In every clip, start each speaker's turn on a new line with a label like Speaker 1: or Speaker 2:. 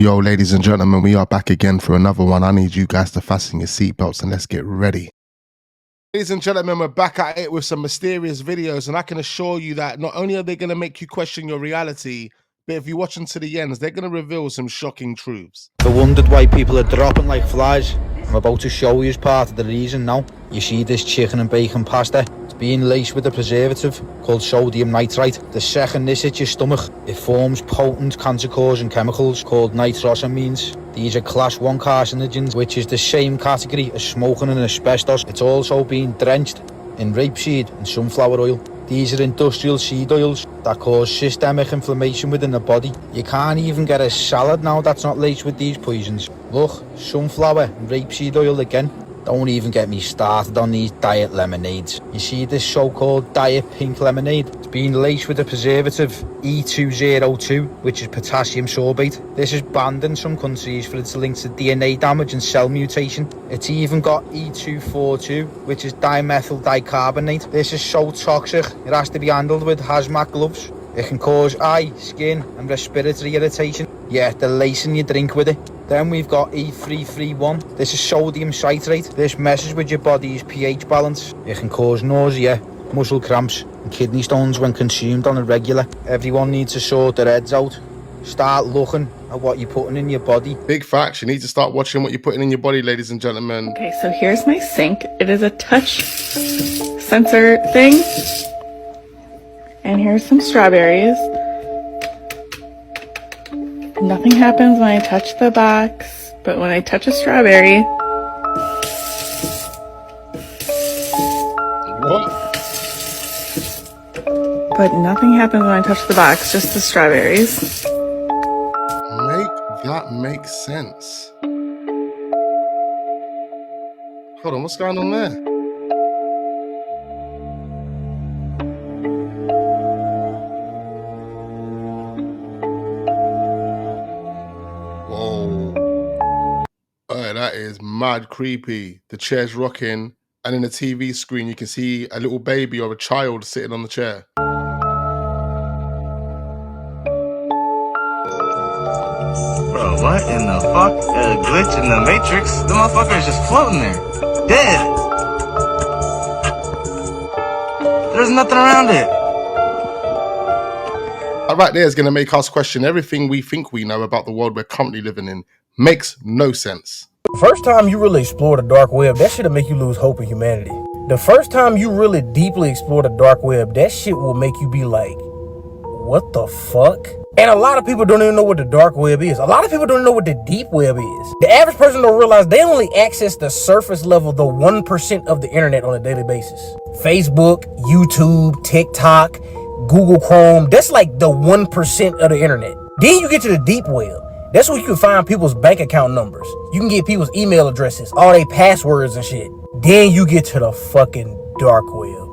Speaker 1: Yo, ladies and gentlemen, we are back again for another one. I need you guys to fasten your seatbelts and let's get ready. Ladies and gentlemen, we're back at it with some mysterious videos, and I can assure you that not only are they going to make you question your reality, but if you watch them to the ends, they're going to reveal some shocking truths.
Speaker 2: I wondered why people are dropping like flies. I'm about to show you as part of the reason now. You see this chicken and bacon pasta? It's being laced with a preservative called sodium nitrite. The second this hits your stomach, it forms potent cancer-causing chemicals called nitrosamines. These are class 1 carcinogens, which is the same category as smoking and asbestos. It's also being drenched in rapeseed and sunflower oil. These are industrial seed oils that cause systemic inflammation within the body. You can't even get a salad now that's not laced with these poisons. Look, sunflower and rapeseed oil again. Don't even get me started on these diet lemonades. You see this so-called diet pink lemonade? It's been laced with a preservative, E202, which is potassium sorbate. This is banned in some countries for its links to DNA damage and cell mutation. It's even got E242, which is dimethyl dicarbonate. This is so toxic, it has to be handled with hazmat gloves. It can cause eye, skin and respiratory irritation. Yeah, they're lacing your drink with it. Then we've got E331. This is sodium citrate. This messes with your body's pH balance. It can cause nausea, muscle cramps and kidney stones when consumed on a regular. Everyone needs to sort their heads out. Start looking at what you're putting in your body.
Speaker 1: Big facts. You need to start watching what you're putting in your body, ladies and gentlemen.
Speaker 3: Okay, so here's my sink. It is a touch sensor thing. And here's some strawberries. Nothing happens when I touch the box, but when I touch a strawberry...
Speaker 1: What?
Speaker 3: But nothing happens when I touch the box, just the strawberries.
Speaker 1: Make that make sense. Hold on, what's going on there? Whoa. That is mad creepy. The chair's rocking, and in the TV screen, you can see a little baby or a child sitting on the chair.
Speaker 4: Bro, what in the fuck? A glitch in the Matrix? The motherfucker is just floating there. Dead. There's nothing around it.
Speaker 1: That right there is going to make us question everything we think we know about the world we're currently living in. Makes no sense.
Speaker 5: First time you really explore the dark web, that shit'll make you lose hope in humanity. The first time you really deeply explore the dark web, that shit will make you be like, what the fuck? And a lot of people don't even know what the dark web is. A lot of people don't know what the deep web is. The average person don't realize they only access the surface level, the 1% of the internet on a daily basis. Facebook, YouTube, TikTok, Google Chrome, that's like the 1% of the internet. Then you get to the deep web. That's where you can find people's bank account numbers. You can get people's email addresses, all their passwords and shit. Then you get to the fucking dark web.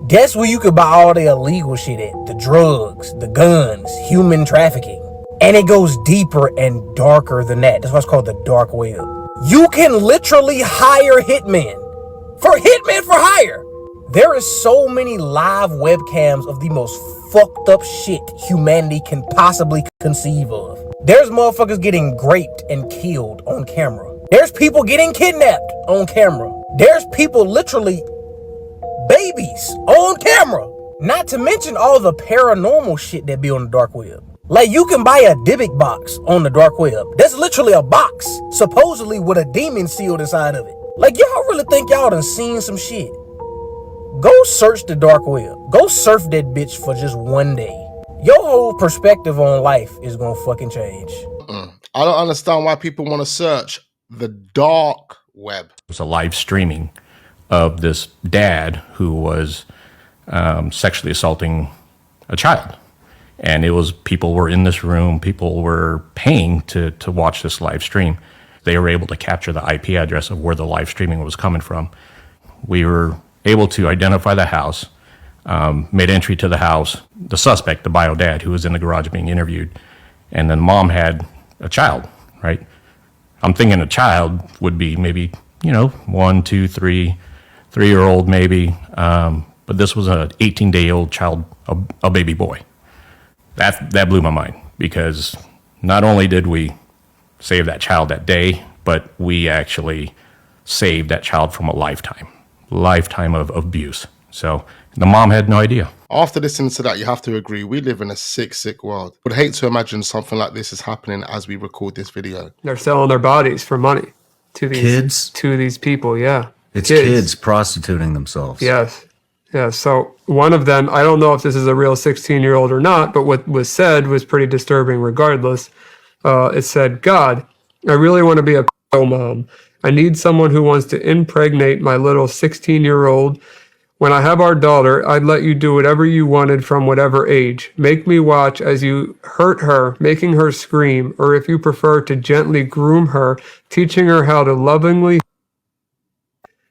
Speaker 5: That's where you can buy all the illegal shit at. The drugs, the guns, human trafficking. And it goes deeper and darker than that. That's why it's called the dark web. You can literally hire hitmen. For hire. There is so many live webcams of the most fucked up shit humanity can possibly conceive of. There's motherfuckers getting raped and killed on camera. There's people getting kidnapped on camera. There's people literally babies on camera. Not to mention all the paranormal shit that be on the dark web. Like you can buy a Dybbuk box on the dark web. That's literally a box, supposedly with a demon sealed inside of it. Like y'all really think y'all done seen some shit? Go search the dark web. Go surf that bitch for just one day. Your whole perspective on life is gonna fucking change.
Speaker 1: I don't understand why people want to search the dark web.
Speaker 6: It was a live streaming of this dad who was sexually assaulting a child. And it was, people were in this room, people were paying to watch this live stream. They were able to capture the IP address of where the live streaming was coming from. We were able to identify the house, made entry to the house, the suspect, the bio dad who was in the garage being interviewed, and then mom had a child, right? I'm thinking a child would be maybe, 1, 2, 3, 3-year-old maybe, but this was an 18-day-old child, a baby boy. That blew my mind, because not only did we save that child that day, but we actually saved that child from a lifetime of abuse. So the mom had no idea.
Speaker 1: After listening to that, you have to agree, we live in a sick, sick world. Would hate to imagine something like this is happening as we record this video.
Speaker 7: They're selling their bodies for money to these people. Yeah,
Speaker 8: it's kids prostituting themselves.
Speaker 7: Yes. Yeah, so one of them, I don't know if this is a real 16-year-old or not, but what was said was pretty disturbing regardless. It said, God, I really want to be a mom. I need someone who wants to impregnate my little 16-year-old. When I have our daughter, I'd let you do whatever you wanted from whatever age. Make me watch as you hurt her, making her scream, or if you prefer to gently groom her, teaching her how to lovingly.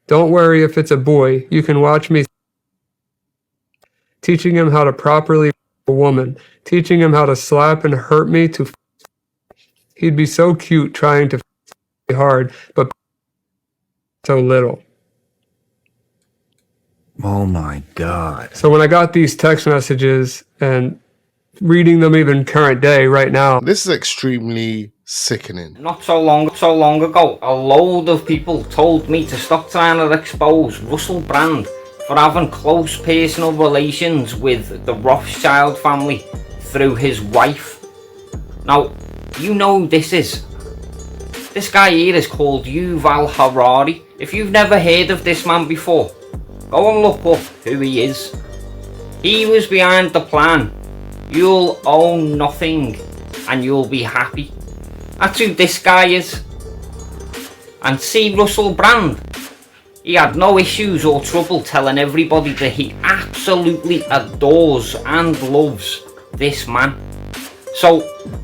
Speaker 7: Don't worry if it's a boy. You can watch me teaching him how to properly a woman, teaching him how to slap and hurt me to. He'd be so cute trying to hard, but so little.
Speaker 8: Oh my God.
Speaker 7: So when I got these text messages and reading them even current day right now.
Speaker 1: This is extremely sickening.
Speaker 9: Not so long ago, a load of people told me to stop trying to expose Russell Brand for having close personal relations with the Rothschild family through his wife. Now, you know who this is. This guy here is called Yuval Harari. If you've never heard of this man before, go and look up who he is. He was behind the plan. You'll own nothing and you'll be happy. That's who this guy is. And see Russell Brand, he had no issues or trouble telling everybody that he absolutely adores and loves this man. So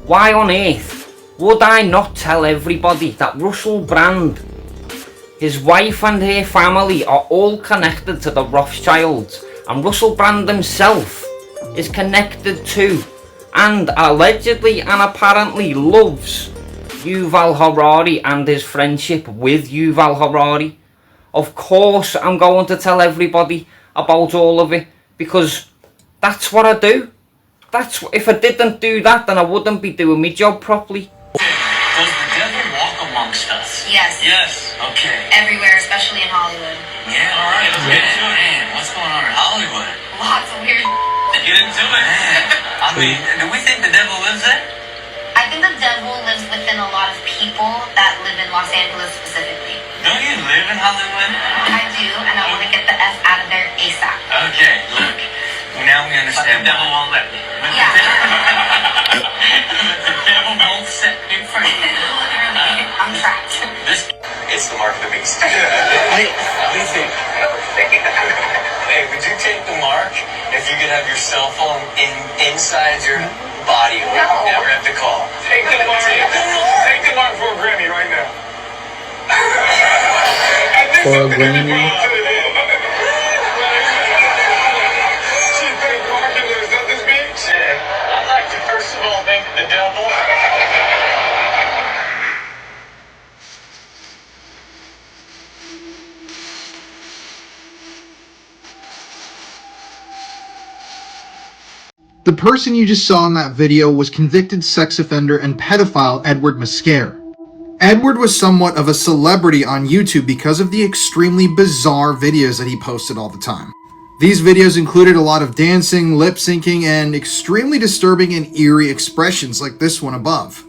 Speaker 9: why on earth would I not tell everybody that Russell Brand, his wife and her family are all connected to the Rothschilds, and Russell Brand himself is connected to and allegedly and apparently loves Yuval Harari and his friendship with Yuval Harari? Of course I'm going to tell everybody about all of it, because that's what I do. If I didn't do that, then I wouldn't be doing my job properly.
Speaker 10: Does the devil walk amongst us?
Speaker 11: Yes.
Speaker 10: Yes. Okay.
Speaker 11: Everywhere, especially in Hollywood.
Speaker 10: Yeah. All right. Let's get into it. Man, what's going on in Hollywood?
Speaker 11: Lots of weird.
Speaker 10: Get into it. Man. I mean, do we think the devil lives there?
Speaker 11: I think the devil lives within a lot of people that live in Los Angeles specifically.
Speaker 10: Don't you live in Hollywood?
Speaker 11: I do, and I want to get the F out of there ASAP.
Speaker 10: Okay. Look. Now we understand. But the devil won't let me.
Speaker 11: Yeah.
Speaker 10: The devil won't set me free.
Speaker 11: Literally, I'm trapped.
Speaker 10: It's the mark of the beast. Hey, what do you think? Hey, would you take the mark if you could have your cell phone inside your body?
Speaker 11: No.
Speaker 10: Never have to call.
Speaker 12: Take the mark. Take the mark for a Grammy right now.
Speaker 7: For a Grammy?
Speaker 12: I'd like to first of all thank the devil.
Speaker 13: The person you just saw in that video was convicted sex offender and pedophile Edward Muscare. Edward was somewhat of a celebrity on YouTube because of the extremely bizarre videos that he posted all the time. These videos included a lot of dancing, lip syncing, and extremely disturbing and eerie expressions like this one above.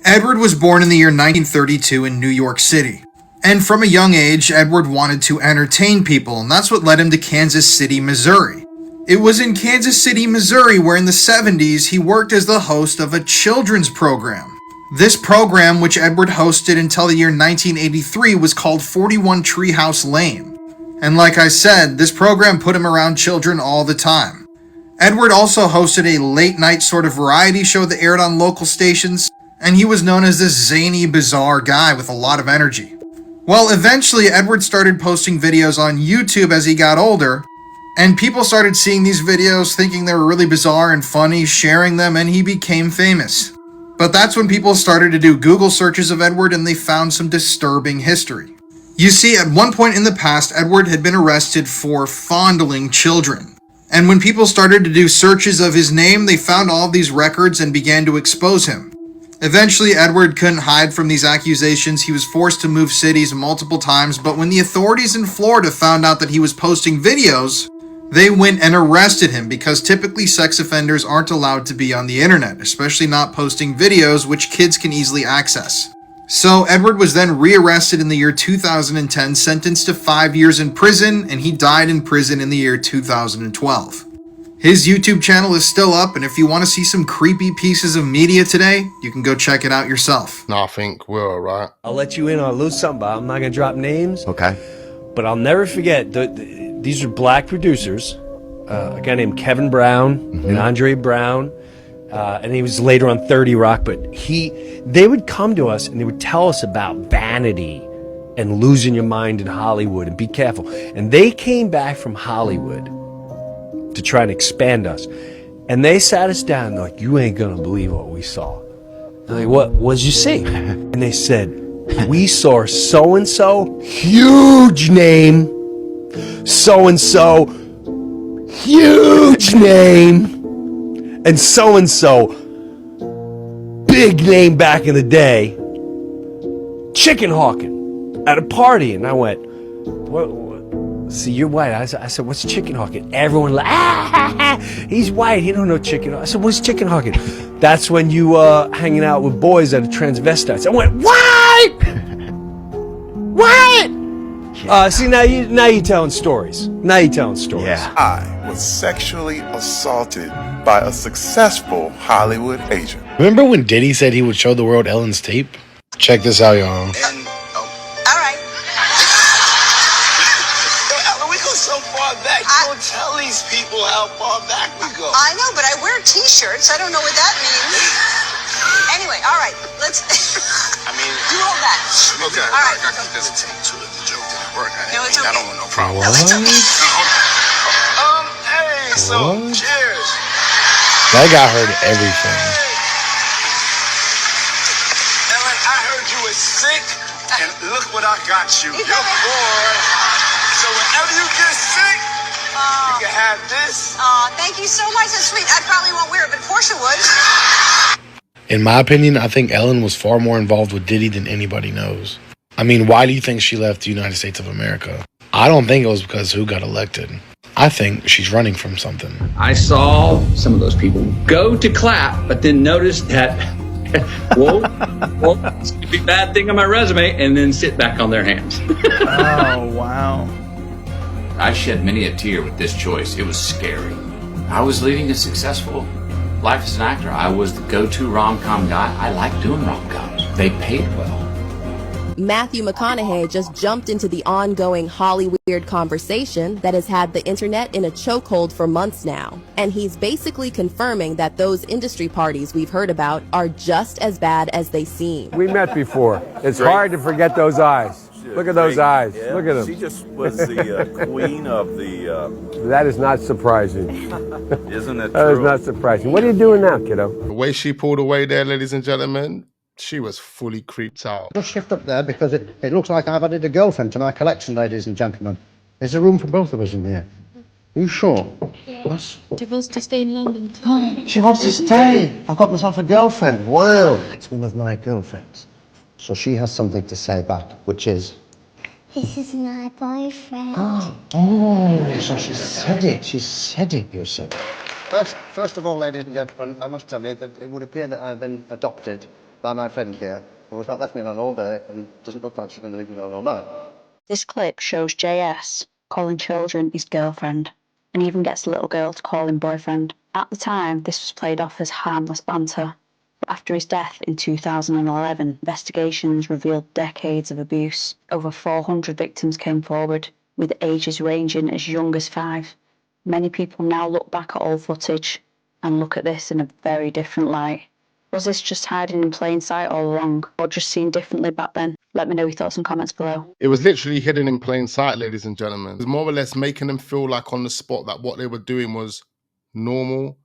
Speaker 13: Edward was born in the year 1932 in New York City. And from a young age, Edward wanted to entertain people, and that's what led him to Kansas City, Missouri. It was in Kansas City, Missouri where in the 70s he worked as the host of a children's program. This program, which Edward hosted until the year 1983, was called 41 Treehouse Lane. And like I said, this program put him around children all the time. Edward also hosted a late-night sort of variety show that aired on local stations, and he was known as this zany, bizarre guy with a lot of energy. Well, eventually Edward started posting videos on YouTube as he got older, and people started seeing these videos thinking they were really bizarre and funny, sharing them, and he became famous. But that's when people started to do Google searches of Edward and they found some disturbing history. You see, at one point in the past, Edward had been arrested for fondling children. And when people started to do searches of his name, they found all of these records and began to expose him. Eventually, Edward couldn't hide from these accusations. He was forced to move cities multiple times, but when the authorities in Florida found out that he was posting videos, they went and arrested him because typically sex offenders aren't allowed to be on the internet, especially not posting videos which kids can easily access. So Edward was then rearrested in the year 2010, sentenced to 5 years in prison, and he died in prison in the year 2012. His YouTube channel is still up, and if you want to see some creepy pieces of media today, you can go check it out yourself.
Speaker 1: No, I think we're all right.
Speaker 14: I'll let you in on a little something, but I'm not going to drop names.
Speaker 8: Okay.
Speaker 14: But I'll never forget, these are black producers, a guy named Kevin Brown and Andre Brown, and he was later on 30 Rock, but they would come to us and they would tell us about vanity and losing your mind in Hollywood and be careful. And they came back from Hollywood to try and expand us. And they sat us down and they're like, you ain't gonna believe what we saw. I'm like, what did you see? And they said, we saw so-and-so, huge name, so-and-so, huge name, and so-and-so, big name back in the day, chicken hawking at a party. And I went, what? See, you're white. I said, what's chicken hawking? Everyone like, he's white. He don't know chicken hawking. I said, what's chicken hawking? That's when you hanging out with boys that are transvestites. I went, what? What? See, now you're telling stories. Now you're telling stories.
Speaker 8: Yeah.
Speaker 15: I was sexually assaulted by a successful Hollywood agent.
Speaker 16: Remember when Diddy said he would show the world Ellen's tape? Check this out, y'all.
Speaker 10: Don't tell these people how far back we go.
Speaker 17: I know, but I wear T-shirts. I don't know what that means. Anyway, all right, let's.
Speaker 10: I mean,
Speaker 17: you hold that.
Speaker 10: Okay,
Speaker 17: all right.
Speaker 10: I can hesitate to it. The joke didn't work.
Speaker 17: No, it's okay.
Speaker 10: I don't want no problem.
Speaker 17: No, it's okay.
Speaker 10: Hey, so cheers.
Speaker 16: That guy heard everything.
Speaker 10: Ellen, I heard you were sick, and look what I got you. You're bored. So whenever you get sick, you can have this.
Speaker 17: Thank you so much. That's sweet. I probably won't wear it, but Portia would.
Speaker 16: In my opinion, I think Ellen was far more involved with Diddy than anybody knows. I mean, why do you think she left the United States of America? I don't think it was because who got elected. I think she's running from something.
Speaker 18: I saw some of those people go to clap, but then notice that, whoa, it's going to be a bad thing on my resume, and then sit back on their hands.
Speaker 19: Oh, wow.
Speaker 20: I shed many a tear with this choice. It was scary. I was leading a successful life as an actor. I was the go-to rom-com guy. I like doing rom-coms. They paid well.
Speaker 21: Matthew McConaughey just jumped into the ongoing Hollyweird conversation that has had the internet in a chokehold for months now. And he's basically confirming that those industry parties we've heard about are just as bad as they seem.
Speaker 22: We met before. It's hard to forget those eyes. Look at those eyes.
Speaker 23: Yeah,
Speaker 22: Look at them.
Speaker 23: She just was the queen of the...
Speaker 22: That is not surprising.
Speaker 23: Isn't it
Speaker 22: That is
Speaker 23: true?
Speaker 22: not surprising. What are you doing now, kiddo?
Speaker 1: The way she pulled away there, ladies and gentlemen, she was fully creeped out.
Speaker 24: Just shift up there because it looks like I've added a girlfriend to my collection, ladies and gentlemen. There's a room for both of us in here. Are you sure? Yes.
Speaker 25: She wants to stay in London.
Speaker 24: She wants to stay. I've got myself a girlfriend. Wow. It's one of my girlfriends. So she has something to say back, which is...
Speaker 26: This is my boyfriend.
Speaker 24: Oh, so she said it. She said it, you said. First of all, ladies and gentlemen, I must tell you that it would appear that I've been adopted by my friend here, who has not left me alone all day and doesn't look like she's going to leave me alone all night.
Speaker 27: This clip shows JS calling children his girlfriend, and even gets the little girl to call him boyfriend. At the time, this was played off as harmless banter. But after his death in 2011, investigations revealed decades of abuse. Over 400 victims came forward, with ages ranging as young as 5. Many people now look back at old footage and look at this in a very different light. Was this just hiding in plain sight all along, or just seen differently back then? Let me know your thoughts and comments below.
Speaker 1: It was literally hidden in plain sight, ladies and gentlemen. It was more or less making them feel like on the spot that what they were doing was normal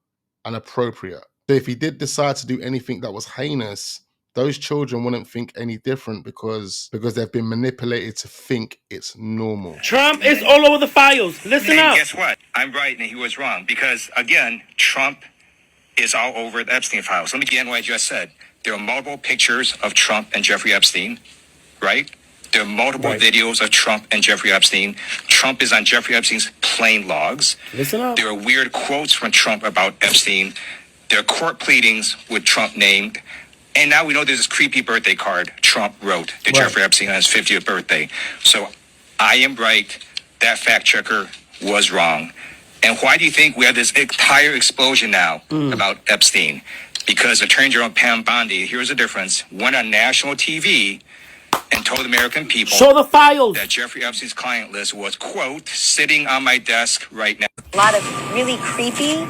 Speaker 1: and appropriate. So if he did decide to do anything that was heinous, those children wouldn't think any different because they've been manipulated to think it's normal.
Speaker 28: Trump is all over the files. Listen up.
Speaker 29: Guess what? I'm right and he was wrong. Because, again, Trump is all over the Epstein files. Let me begin what I just said.
Speaker 2: There are multiple pictures of Trump and Jeffrey Epstein, right? There are multiple videos of Trump and Jeffrey Epstein. Trump is on Jeffrey Epstein's plane logs.
Speaker 14: Listen up.
Speaker 2: There are weird quotes from Trump about Epstein. There are court pleadings with Trump named. And now we know there's this creepy birthday card Trump wrote to Jeffrey Epstein on his 50th birthday. So I am right. That fact checker was wrong. And why do you think we have this entire explosion now about Epstein? Because Attorney General Pam Bondi, here's the difference, went on national TV and told American people
Speaker 28: Show the files
Speaker 2: that Jeffrey Epstein's client list was, quote, sitting on my desk right now.
Speaker 3: A lot of really creepy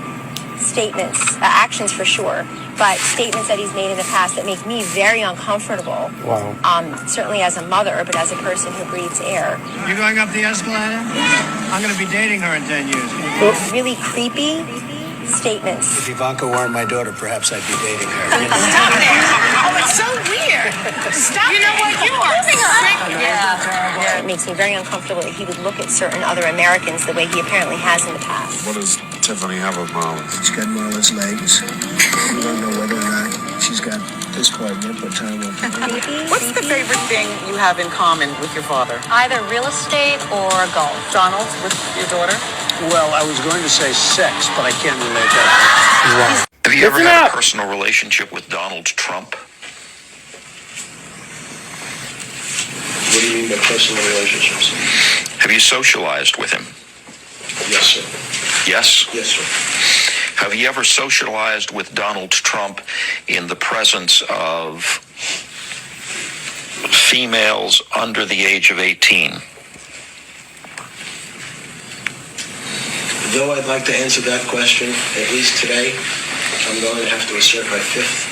Speaker 3: statements, actions for sure, but statements that he's made in the past that make me very uncomfortable.
Speaker 14: Wow.
Speaker 3: Certainly as a mother, but as a person who breathes air.
Speaker 24: You going up the escalator? I'm going to be dating her in 10 years.
Speaker 3: Really creepy statements.
Speaker 24: If Ivanka weren't my daughter, perhaps I'd be dating her.
Speaker 17: Stop it! Oh, it's so weird. Stop it. You know what? You are sick.
Speaker 3: Yeah. It makes me very uncomfortable that he would look at certain other Americans the way he apparently has in the past.
Speaker 23: What does Tiffany have of Marlon?
Speaker 24: She's got Marlon's legs. We don't know whether or not she's got this part yet, but time will tell.
Speaker 17: What's the favorite thing you have in common with your father?
Speaker 3: Either real estate or golf.
Speaker 17: Donald, with your daughter?
Speaker 24: Well, I was going to say sex, but I can't relate that.
Speaker 23: Have you ever had a personal relationship with Donald Trump?
Speaker 24: What do you mean by personal relationships?
Speaker 23: Have you socialized with him?
Speaker 24: Yes, sir.
Speaker 23: Yes?
Speaker 24: Yes, sir.
Speaker 23: Have you ever socialized with Donald Trump in the presence of females under the age of 18?
Speaker 24: Though I'd like to answer that question, at least today, I'm going to have to assert my 5th,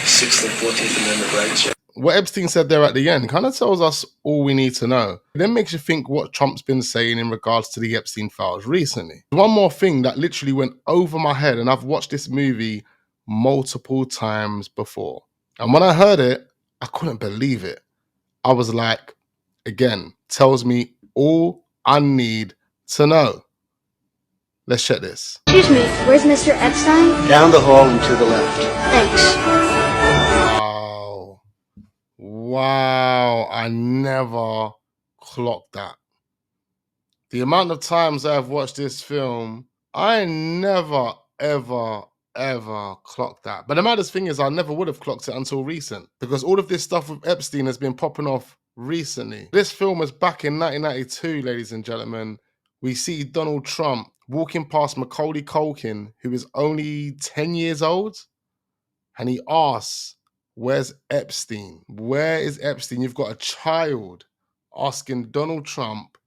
Speaker 24: 6th, and 14th Amendment rights.
Speaker 1: What Epstein said there at the end kind of tells us all we need to know. It then makes you think what Trump's been saying in regards to the Epstein files recently. One more thing that literally went over my head, and I've watched this movie multiple times before. And when I heard it, I couldn't believe it. I was like, again, tells me all I need to know. Let's check this.
Speaker 26: Excuse me, where's Mr. Epstein?
Speaker 24: Down the hall and to the left.
Speaker 26: Thanks.
Speaker 1: Wow, I never clocked that. The amount of times I've watched this film, I never, ever clocked that. But the maddest thing is I never would have clocked it until recent, because all of this stuff with Epstein has been popping off recently. This film was back in 1992, ladies and gentlemen. We see Donald Trump walking past Macaulay Culkin, who is only 10 years old, and he asks, where's Epstein? Where is Epstein? You've got a child asking Donald Trump,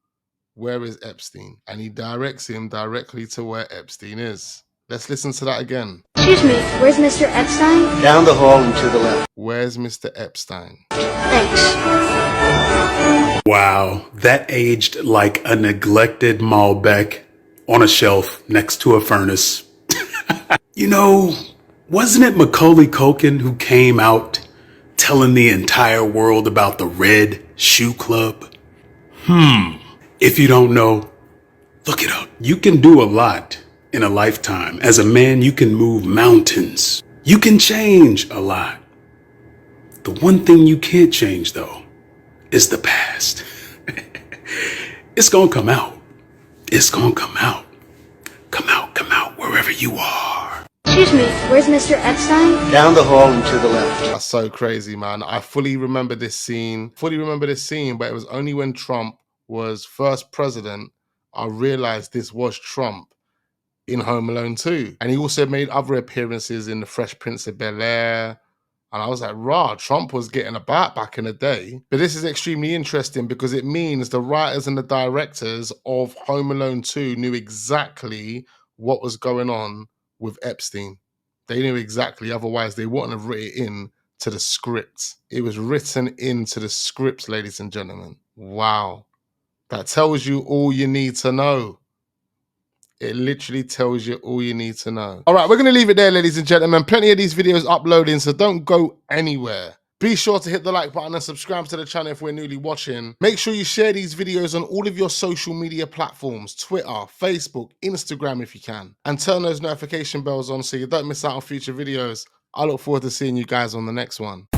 Speaker 1: where is Epstein? And he directs him directly to where Epstein is. Let's listen to that again.
Speaker 26: Excuse me, where's Mr. Epstein?
Speaker 24: Down the hall and to the left.
Speaker 1: Where's Mr. Epstein?
Speaker 26: Thanks.
Speaker 4: Wow, that aged like a neglected Malbec on a shelf next to a furnace. You know, wasn't it Macaulay Culkin who came out telling the entire world about the Red Shoe Club? If you don't know, look it up. You can do a lot in a lifetime. As a man, you can move mountains. You can change a lot. The one thing you can't change, though, is the past. It's gonna come out. It's gonna come out. Come out, wherever you are.
Speaker 26: Excuse me, where's Mr. Epstein?
Speaker 24: Down the hall and to the left.
Speaker 1: That's so crazy, man. I fully remember this scene. But it was only when Trump was first president, I realized this was Trump in Home Alone 2. And he also made other appearances in The Fresh Prince of Bel-Air. And I was like, rah, Trump was getting about back in the day. But this is extremely interesting because it means the writers and the directors of Home Alone 2 knew exactly what was going on with Epstein. They knew exactly, otherwise they wouldn't have written it in to the script. It was written into the script, ladies and gentlemen. Wow. That tells you all you need to know. It literally tells you all you need to know. All right, we're going to leave it there, ladies and gentlemen. Plenty of these videos uploading, so don't go anywhere. Be sure to hit the like button and subscribe to the channel if we're newly watching. Make sure you share these videos on all of your social media platforms, Twitter, Facebook, Instagram if you can. And turn those notification bells on so you don't miss out on future videos. I look forward to seeing you guys on the next one.